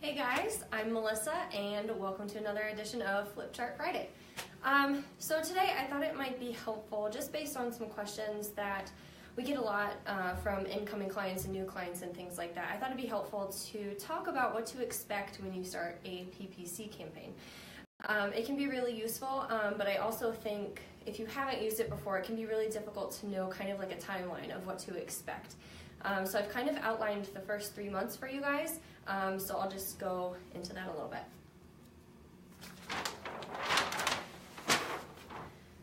Hey guys, I'm Melissa and welcome to another edition of Flip Chart Friday. So today I thought it might be helpful just based on some questions that we get a lot from incoming clients and new clients and things like that. I thought it'd be helpful to talk about what to expect when you start a PPC campaign. It can be really useful, but I also think if you haven't used it before, it can be really difficult to know kind of like a timeline of what to expect. So I've kind of outlined the first 3 months for you guys, so I'll just go into that a little bit.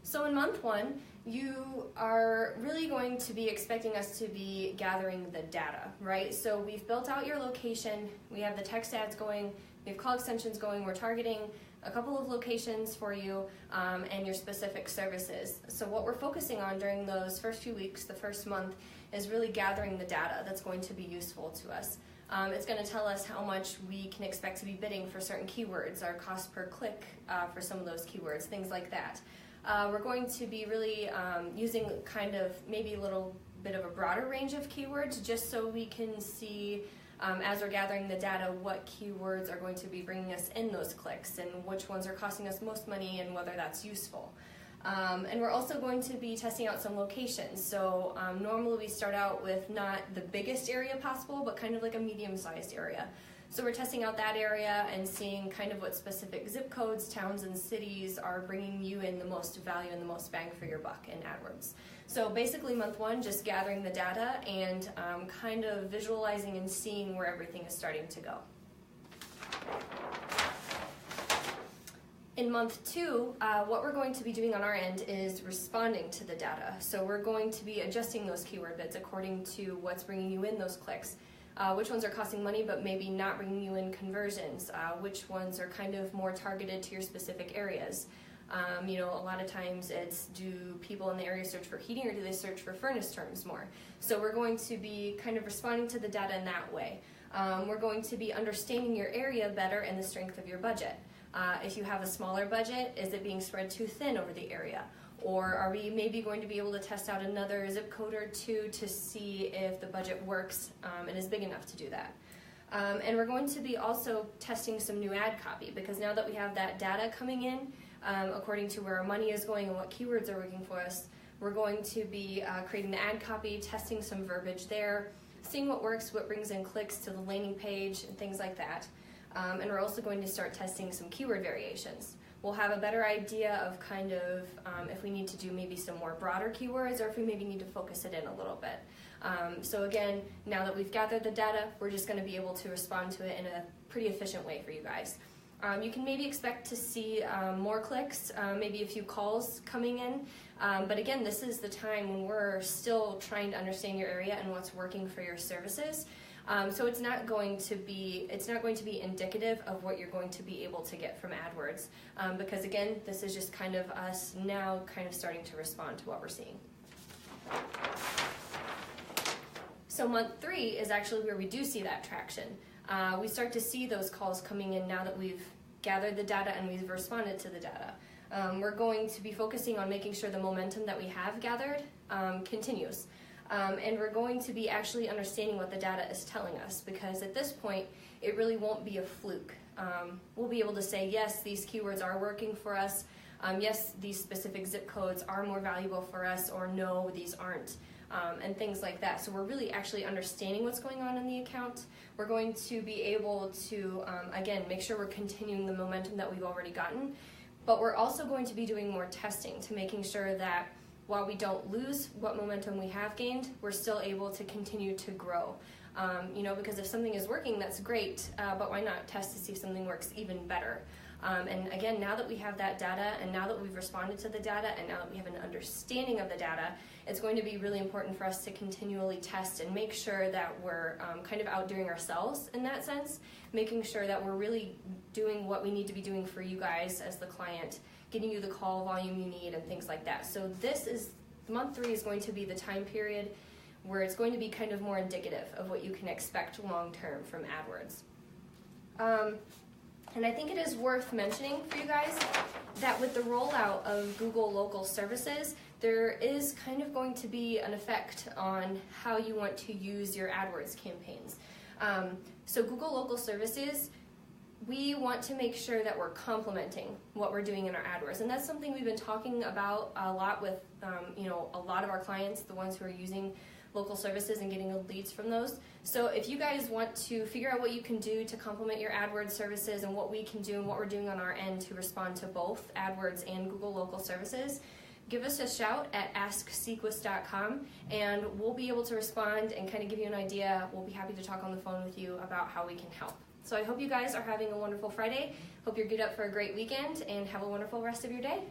So in month 1, you are really going to be expecting us to be gathering the data, right? So we've built out your location, we have the text ads going, we have call extensions going, we're targeting a couple of locations for you and your specific services. So what we're focusing on during those first few weeks, the first month, is really gathering the data that's going to be useful to us. It's going to tell us how much we can expect to be bidding for certain keywords, our cost per click for some of those keywords, things like that. We're going to be really using kind of maybe a little bit of a broader range of keywords just so we can see as we're gathering the data what keywords are going to be bringing us in those clicks and which ones are costing us most money and whether that's useful. And we're also going to be testing out some locations. So normally we start out with not the biggest area possible, but kind of like a medium-sized area. So we're testing out that area and seeing kind of what specific zip codes, towns, and cities are bringing you in the most value and the most bang for your buck in AdWords. So basically month 1, just gathering the data and kind of visualizing and seeing where everything is starting to go. In month 2, what we're going to be doing on our end is responding to the data. So we're going to be adjusting those keyword bids according to what's bringing you in those clicks. Which ones are costing money but maybe not bringing you in conversions, which ones are kind of more targeted to your specific areas. You know, a lot of times it's, do people in the area search for heating or do they search for furnace terms more? So we're going to be kind of responding to the data in that way. We're going to be understanding your area better and the strength of your budget. If you have a smaller budget, is it being spread too thin over the area? Or are we maybe going to be able to test out another zip code or two to see if the budget works and is big enough to do that? And we're going to be also testing some new ad copy, because now that we have that data coming in, according to where our money is going and what keywords are working for us, we're going to be creating the ad copy, testing some verbiage there, seeing what works, what brings in clicks to the landing page, and things like that. And we're also going to start testing some keyword variations. We'll have a better idea of kind of if we need to do maybe some more broader keywords or if we maybe need to focus it in a little bit. So again, now that we've gathered the data, we're just going to be able to respond to it in a pretty efficient way for you guys. You can maybe expect to see more clicks, maybe a few calls coming in, but again, this is the time when we're still trying to understand your area and what's working for your services. So it's not going to be indicative of what you're going to be able to get from AdWords, because again, this is just kind of us now kind of starting to respond to what we're seeing. So month 3 is actually where we do see that traction. We start to see those calls coming in now that we've gathered the data and we've responded to the data. We're going to be focusing on making sure the momentum that we have gathered continues. And we're going to be actually understanding what the data is telling us, because at this point, it really won't be a fluke. We'll be able to say, yes, these keywords are working for us. Yes, these specific zip codes are more valuable for us, or no, these aren't, and things like that. So we're really actually understanding what's going on in the account. We're going to be able to, again, make sure we're continuing the momentum that we've already gotten, but we're also going to be doing more testing to making sure that while we don't lose what momentum we have gained, we're still able to continue to grow. You know, because if something is working, that's great, but why not test to see if something works even better? And again, now that we have that data, and now that we've responded to the data, and now that we have an understanding of the data, it's going to be really important for us to continually test and make sure that we're kind of outdoing ourselves in that sense, making sure that we're really doing what we need to be doing for you guys as the client, getting you the call volume you need and things like that. So this is, month 3 is going to be the time period where it's going to be kind of more indicative of what you can expect long term from AdWords. And I think it is worth mentioning for you guys that with the rollout of Google Local Services, there is kind of going to be an effect on how you want to use your AdWords campaigns. So Google Local Services we want to make sure that we're complementing what we're doing in our AdWords, and that's something we've been talking about a lot with a lot of our clients, the ones who are using local services and getting leads from those. So if you guys want to figure out what you can do to complement your AdWords services and what we can do and what we're doing on our end to respond to both AdWords and Google local services, give us a shout at asksequus.com and we'll be able to respond and kind of give you an idea. We'll be happy to talk on the phone with you about how we can help. So I hope you guys are having a wonderful Friday. Hope you're geared up for a great weekend and have a wonderful rest of your day.